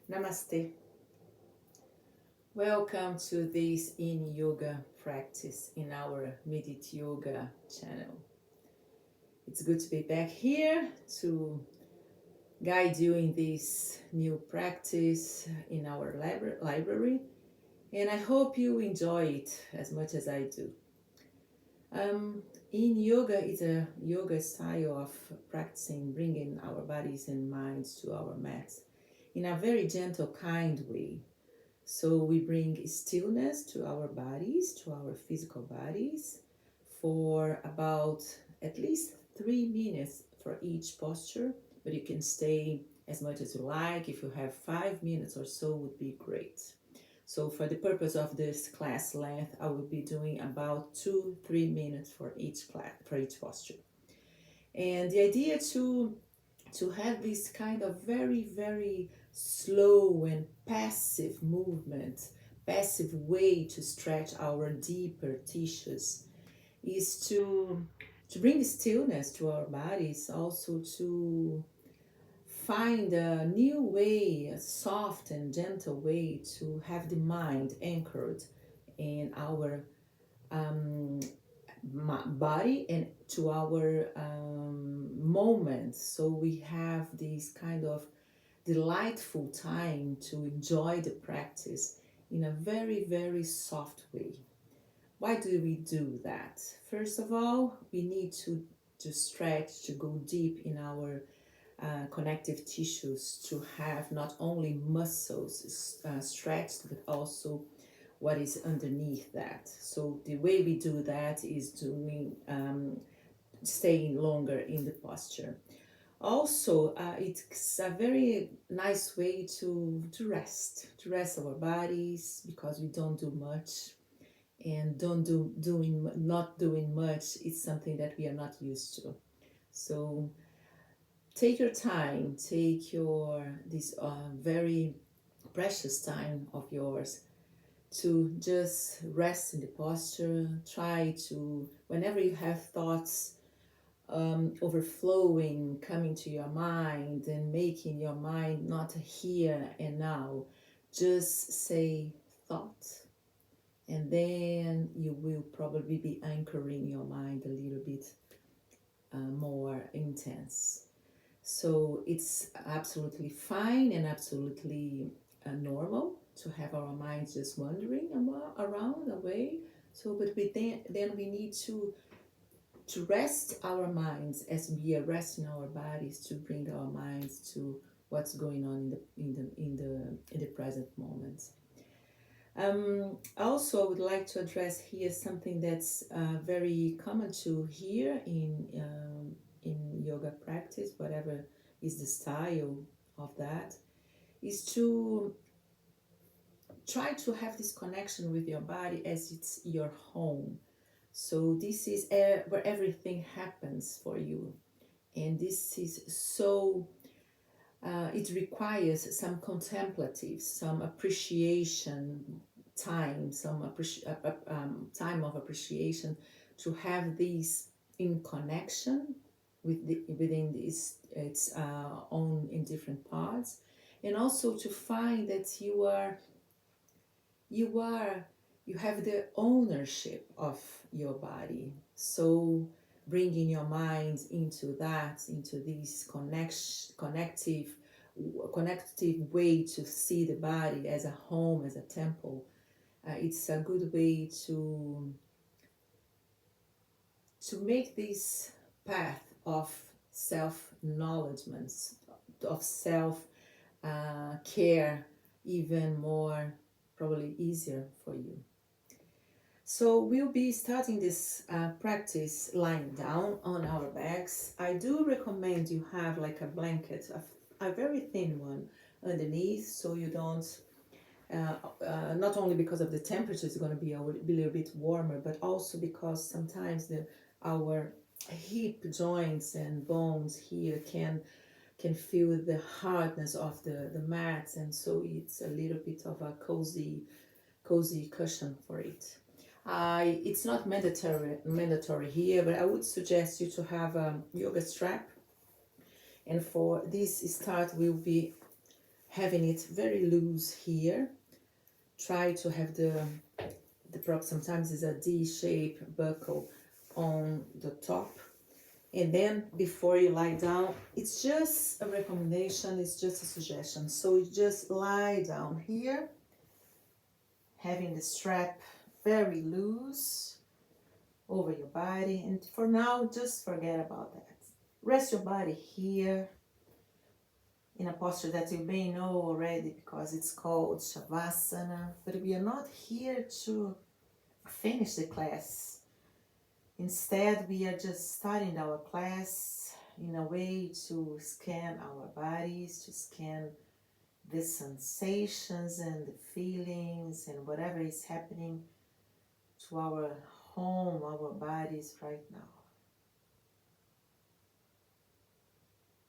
Namaste. Welcome to this Yin Yoga practice in our Medit Yoga channel. It's good to be back here to guide you in this new practice in our library, and I hope you enjoy it as much as I do. Yin Yoga is a yoga style of practicing bringing our bodies and minds to our mats in a very gentle, kind way. So we bring stillness to our bodies, to our physical bodies, for about at least 3 minutes for each posture, but you can stay as much as you like. If you have 5 minutes or so, would be great. So for the purpose of this class length, I will be doing about 2-3 minutes for each class, for each posture. And the idea to have this kind of very slow and passive movement, passive way to stretch our deeper tissues is to bring stillness to our bodies, also to find a new way, a soft and gentle way to have the mind anchored in our um, body and to our moments. So we have this kind of delightful time to enjoy the practice in a very soft way. Why do we do that? First of all, we need to stretch, to go deep in our connective tissues, to have not only muscles stretched but also what is underneath that. So the way we do that is doing staying longer in the posture. Also, it's a very nice way to rest our bodies, because we don't do much, and don't do doing not doing much is something that we are not used to. So take your time, take your this very precious time of yours to just rest in the posture. Try to, whenever you have thoughts overflowing, coming to your mind and making your mind not here and now, just say thought, and then you will probably be anchoring your mind a little bit more intense. So it's absolutely fine and absolutely normal to have our minds just wandering around away. So, but then we need to rest our minds as we are resting our bodies, to bring our minds to what's going on in the present moment. Also, I would like to address here something that's very common to hear in yoga practice, whatever is the style of that, is to try to have this connection with your body as it's your home. So this is where everything happens for you, and this is so it requires some contemplative, some appreciation time, time of appreciation, to have these in connection within its own in different parts, and also to find that you are you have the ownership of your body. So bringing your mind into that, into this connective way to see the body as a home, as a temple. It's a good way to make this path of self-acknowledgement, of self care, even more probably easier for you. So we'll be starting this practice lying down on our backs. I do recommend you have like a blanket, a very thin one underneath, so you don't, not only because of the temperature is going to be a little bit warmer, but also because sometimes our hip joints and bones here can feel the hardness of the mats, and so it's a little bit of a cozy cushion for it. It's not mandatory here, but I would suggest you to have a yoga strap. And for this start, we'll be having it very loose here. Try to have the prop, sometimes is a D shape buckle on the top. And then before you lie down, it's just a recommendation, it's just a suggestion. So you just lie down here, having the strap very loose over your body. And for now, just forget about that. Rest your body here in a posture that you may know already because it's called Shavasana. But we are not here to finish the class. Instead, we are just starting our class in a way to scan our bodies, to scan the sensations and the feelings and whatever is happening to our home, our bodies right now.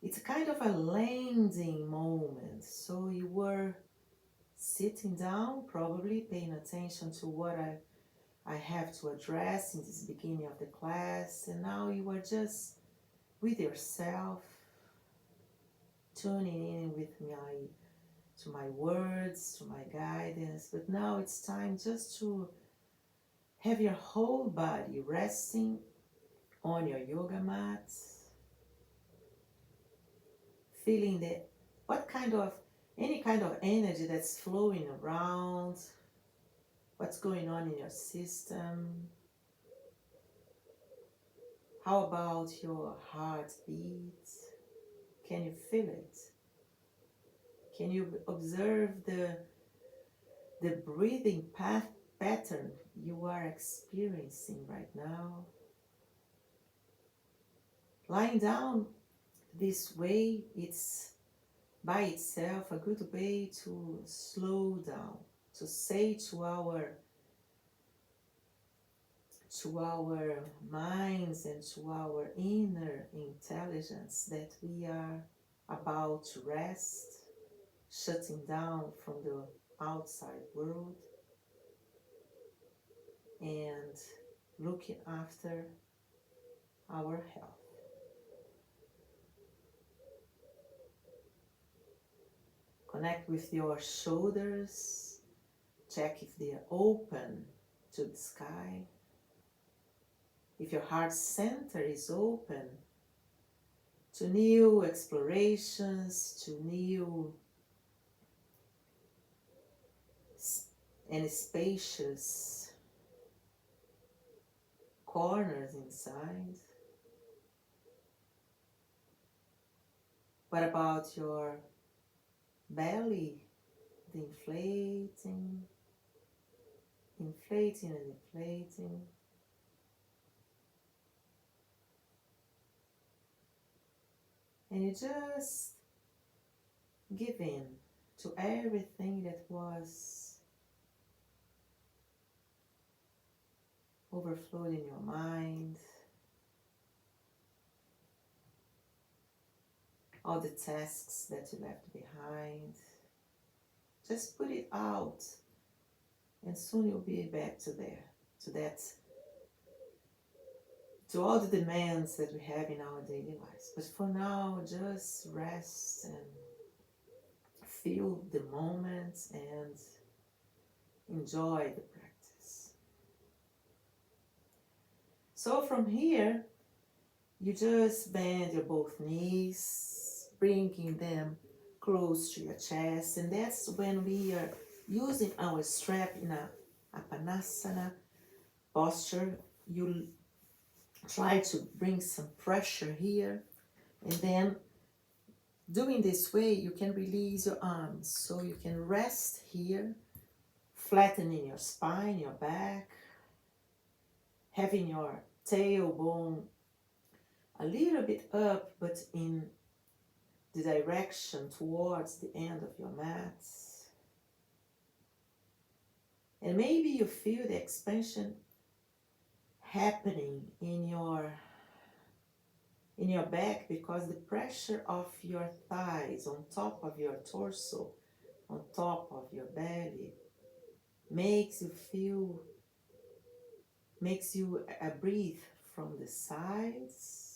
It's a kind of a landing moment. So you were sitting down, probably paying attention to what I have to address in this beginning of the class, and now you are just with yourself, tuning in with my words, to my guidance. But now it's time just to have your whole body resting on your yoga mat, feeling that what kind of any kind of energy that's flowing around, what's going on in your system. How about your heartbeat? Can you feel it? Can you observe the breathing pattern you are experiencing right now? Lying down this way, it's by itself a good way to slow down, to say to our minds and to our inner intelligence that we are about to rest, shutting down from the outside world and looking after our health. Connect with your shoulders, check if they are open to the sky. If your heart center is open to new explorations, to new and spacious corners inside. What about your belly? The inflating, inflating and inflating. And you just give in to everything that was overflowed in your mind, all the tasks that you left behind. Just put it out, and soon you'll be back to that, to all the demands that we have in our daily lives. But for now, just rest and feel the moment and enjoy the practice. So from here, you just bend your both knees, bringing them close to your chest, and that's when we are using our strap in a Apanasana posture. You try to bring some pressure here, and then doing this way, you can release your arms, so you can rest here, flattening your spine, your back, having your tailbone a little bit up, but in the direction towards the end of your mat. And maybe you feel the expansion happening in your back because the pressure of your thighs on top of your torso, on top of your belly, makes you breathe from the sides,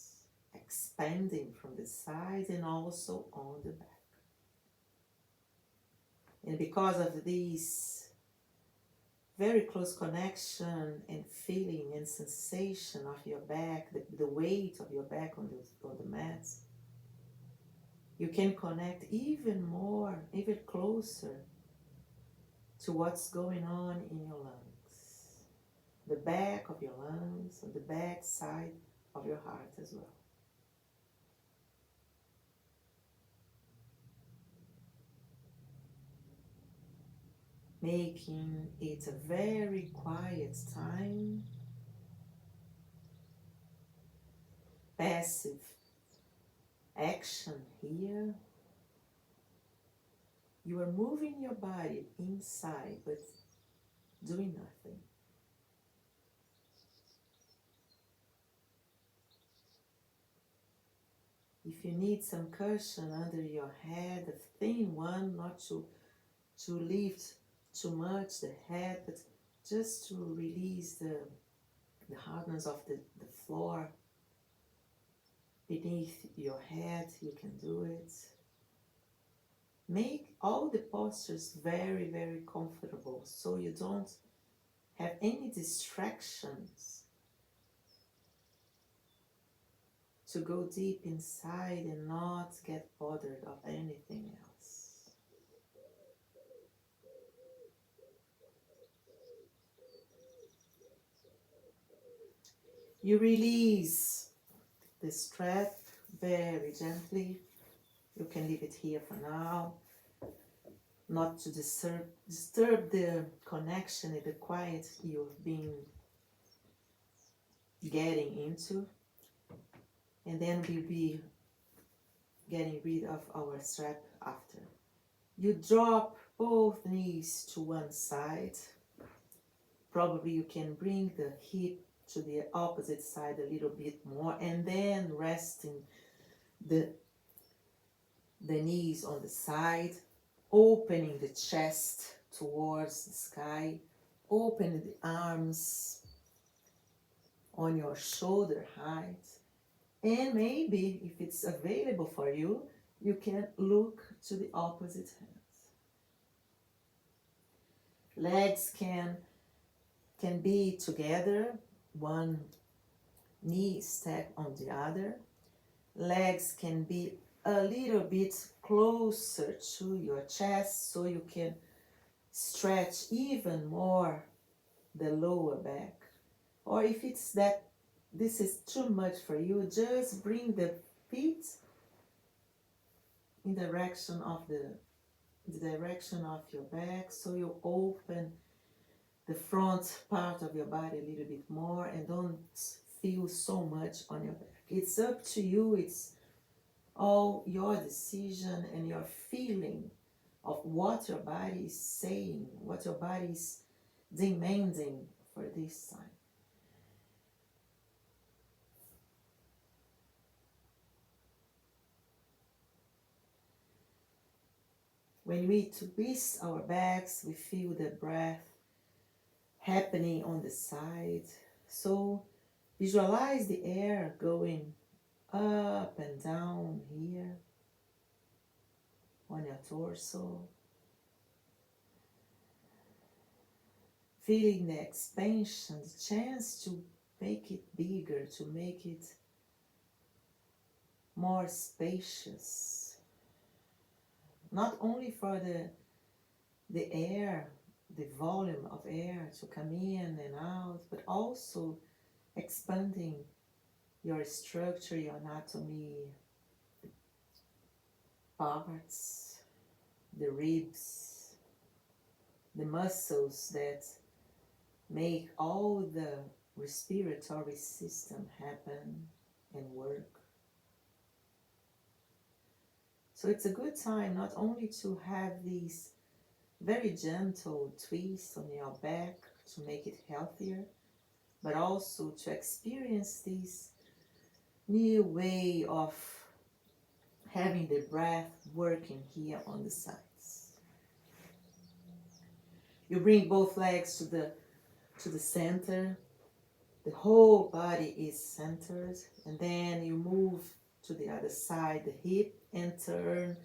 expanding from the sides and also on the back. And because of this very close connection and feeling and sensation of your back, the weight of your back on the mats, you can connect even more, even closer to what's going on in your lungs, the back of your lungs, and the back side of your heart as well. Making it a very quiet time, passive action here. You are moving your body inside, but doing nothing. If you need some cushion under your head, a thin one, not to lift too much the head, but just to release the hardness of the floor beneath your head, you can do it. Make all the postures very, very comfortable so you don't have any distractions to go deep inside and not get bothered of anything else. You release the strap very gently. You can leave it here for now, not to disturb the connection and the quiet you've been getting into. And then we'll be getting rid of our strap after. You drop both knees to one side. Probably you can bring the hip to the opposite side a little bit more, and then resting the knees on the side, opening the chest towards the sky, open the arms on your shoulder height, and maybe if it's available for you, you can look to the opposite hands. Legs can be together, one knee step on the other. Legs can be a little bit closer to your chest so you can stretch even more the lower back. Or if it's that this is too much for you, just bring the feet in direction of the direction of your back so you open the front part of your body a little bit more and don't feel so much on your back. It's up to you. It's all your decision and your feeling of what your body is saying, what your body is demanding for this time. When we twist our backs, we feel the breath happening on the side. So visualize the air going up and down here on your torso. Feeling the expansion, the chance to make it bigger, to make it more spacious. Not only for the air, the volume of air to come in and out, but also expanding your structure, your anatomy, parts, the ribs, the muscles that make all the respiratory system happen and work. So it's a good time not only to have these very gentle twists on your back to make it healthier, but also to experience this new way of having the breath working here on the sides. You bring both legs to the center. The whole body is centered, and then you move to the other side, the hip, and turn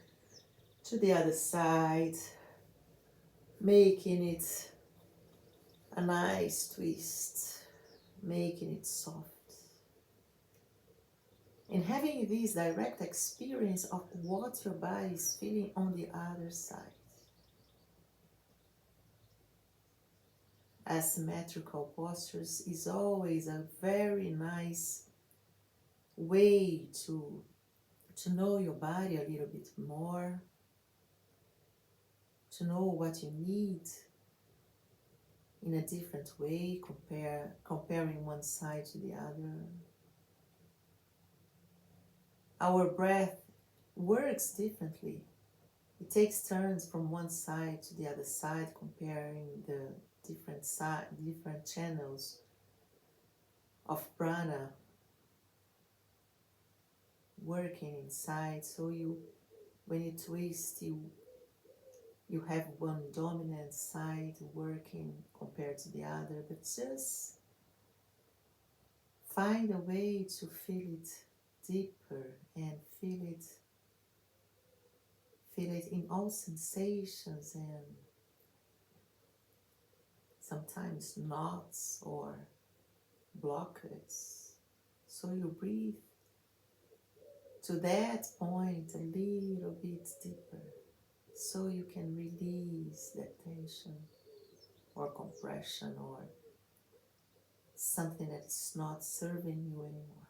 to the other side. making it a nice twist, making it soft. And having this direct experience of what your body is feeling on the other side. Asymmetrical postures is always a very nice way to know your body a little bit more, to know what you need in a different way, comparing one side to the other. Our breath works differently. It takes turns from one side to the other side, comparing the different channels of prana working inside. So when you twist, you have one dominant side working compared to the other, but just find a way to feel it deeper and feel it in all sensations, and sometimes knots or blockades. So you breathe to that point a little bit deeper, so you can release that tension or compression or something that is not serving you anymore.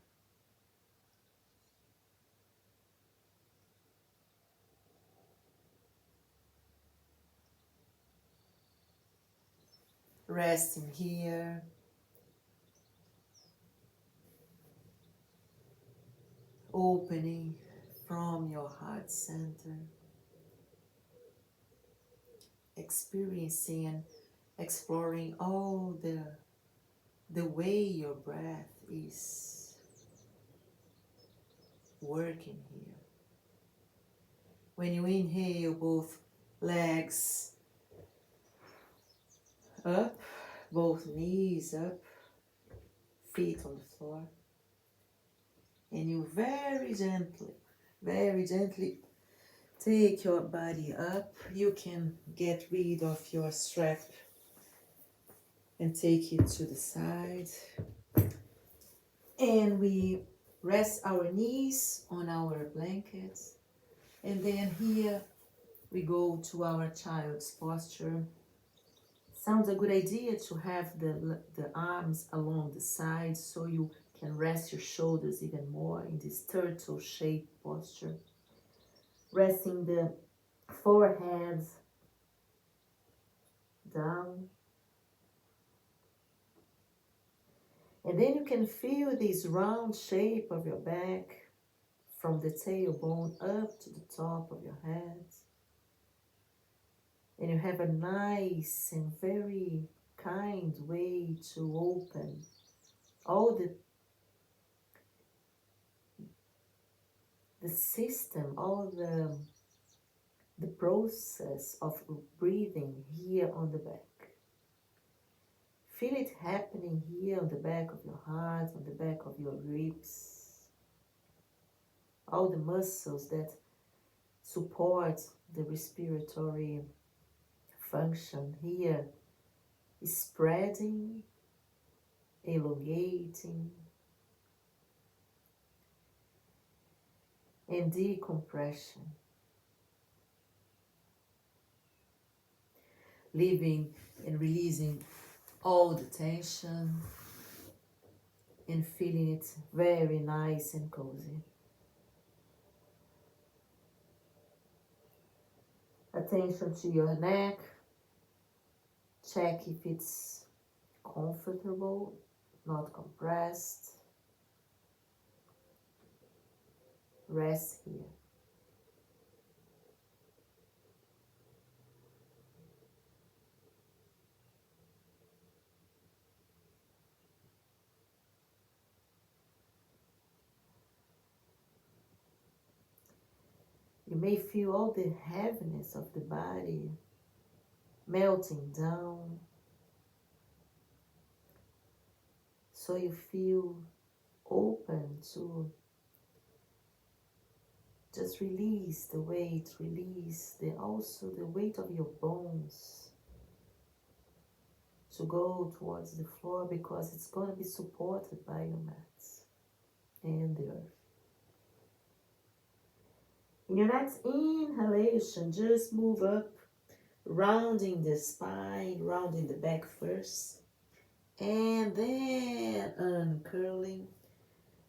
Resting here, opening from your heart center, experiencing and exploring all the way your breath is working here. When you inhale, both legs up, both knees up, feet on the floor. And you very gently take your body up. You can get rid of your strap and take it to the side. And we rest our knees on our blankets. And then here we go to our child's posture. Sounds a good idea to have the arms along the sides so you can rest your shoulders even more in this turtle shaped posture. Resting the forehead down. And then you can feel this round shape of your back from the tailbone up to the top of your head. And you have a nice and very kind way to open all the system, all the process of breathing here on the back. Feel it happening here on the back of your heart, on the back of your ribs. All the muscles that support the respiratory function here is spreading, elongating, and decompression. Leaving and releasing all the tension and feeling it very nice and cozy. Attention to your neck. Check if it's comfortable, not compressed. Rest here. You may feel all the heaviness of the body melting down, so you feel open to just release the weight, also the weight of your bones, to go towards the floor because it's going to be supported by your mats and the earth. In your next inhalation, just move up, rounding the spine, rounding the back first, and then uncurling.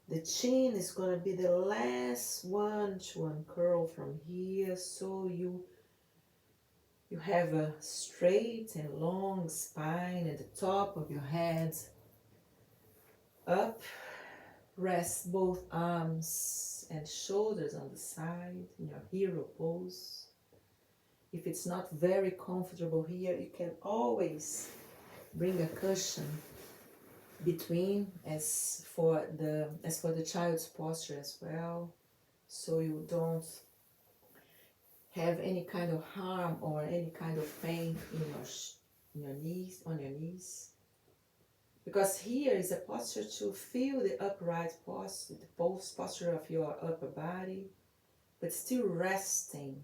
The chin is going to be the last one to uncurl from here, so you have a straight and long spine at the top of your head. Up, rest both arms and shoulders on the side in your hero pose. If it's not very comfortable here, you can always bring a cushion between as for the child's posture as well, so you don't have any kind of harm or any kind of pain in your knees, on your knees. Because here is a posture to feel the upright posture, the posture of your upper body, but still resting,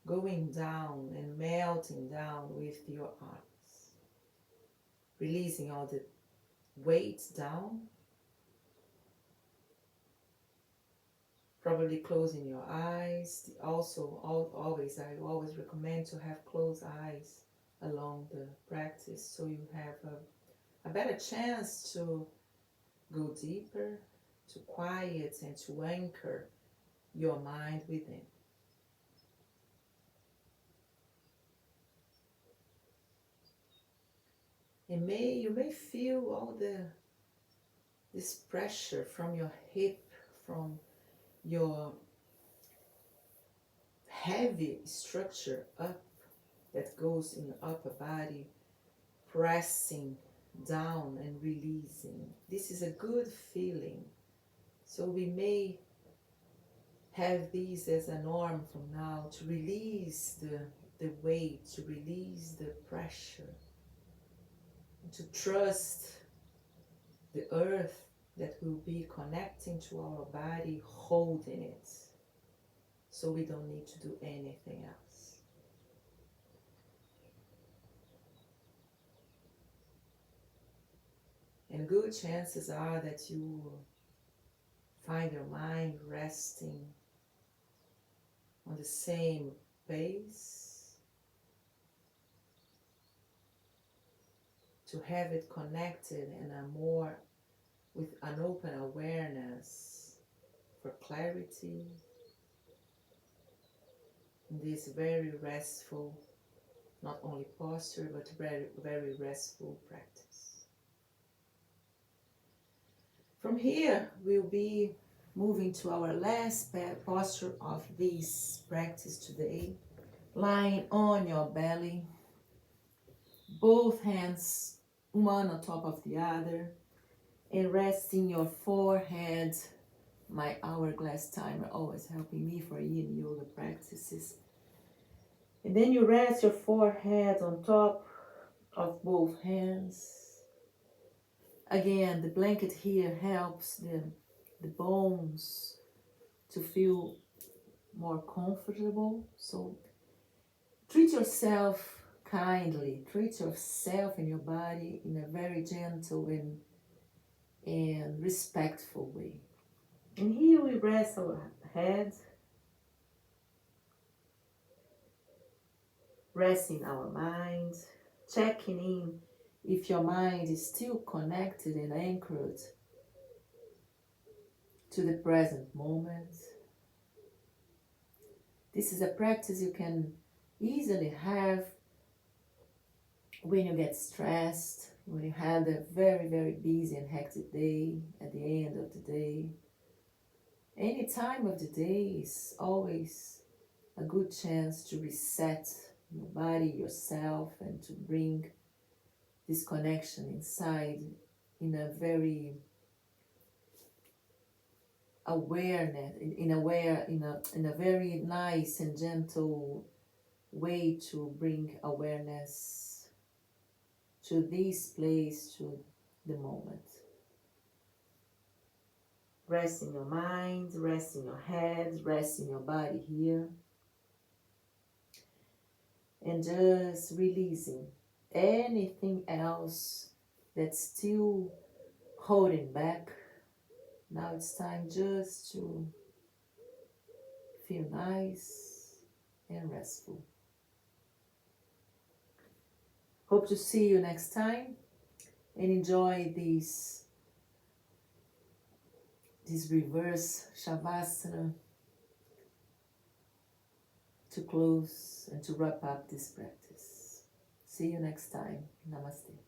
going down and melting down with your arms. Releasing all the weight down. Probably closing your eyes. Also, I always recommend to have closed eyes along the practice, so you have a better chance to go deeper, to quiet and to anchor your mind within. And you may feel all this pressure from your hip, from your heavy structure up that goes in your upper body, pressing down and releasing. This is a good feeling. So we may have these as a norm from now, to release the weight, to release the pressure, to trust the earth that will be connecting to our body, holding it, so we don't need to do anything else. And good chances are that you find your mind resting on the same pace, to have it connected in a more with an open awareness for clarity in this very restful, not only posture, but very, very restful practice. From here, we'll be moving to our last posture of this practice today, lying on your belly, both hands one on top of the other, and resting your forehead. My hourglass timer always helping me for Yin Yoga practices. And then you rest your forehead on top of both hands. Again, the blanket here helps the bones to feel more comfortable. So treat yourself kindly. Treat yourself and your body in a very gentle and respectful way. And here we rest our head, resting our mind, checking in if your mind is still connected and anchored to the present moment. This is a practice you can easily have when you get stressed, when you had a very, very busy and hectic day at the end of the day. Any time of the day is always a good chance to reset your body, yourself, and to bring this connection inside in a very awareness, in a very nice and gentle way, to bring awareness to this place, to the moment. Rest in your mind, rest in your head, rest in your body here. And just releasing anything else that's still holding back. Now it's time just to feel nice and restful. Hope to see you next time and enjoy this reverse Shavasana to close and to wrap up this practice. See you next time. Namaste.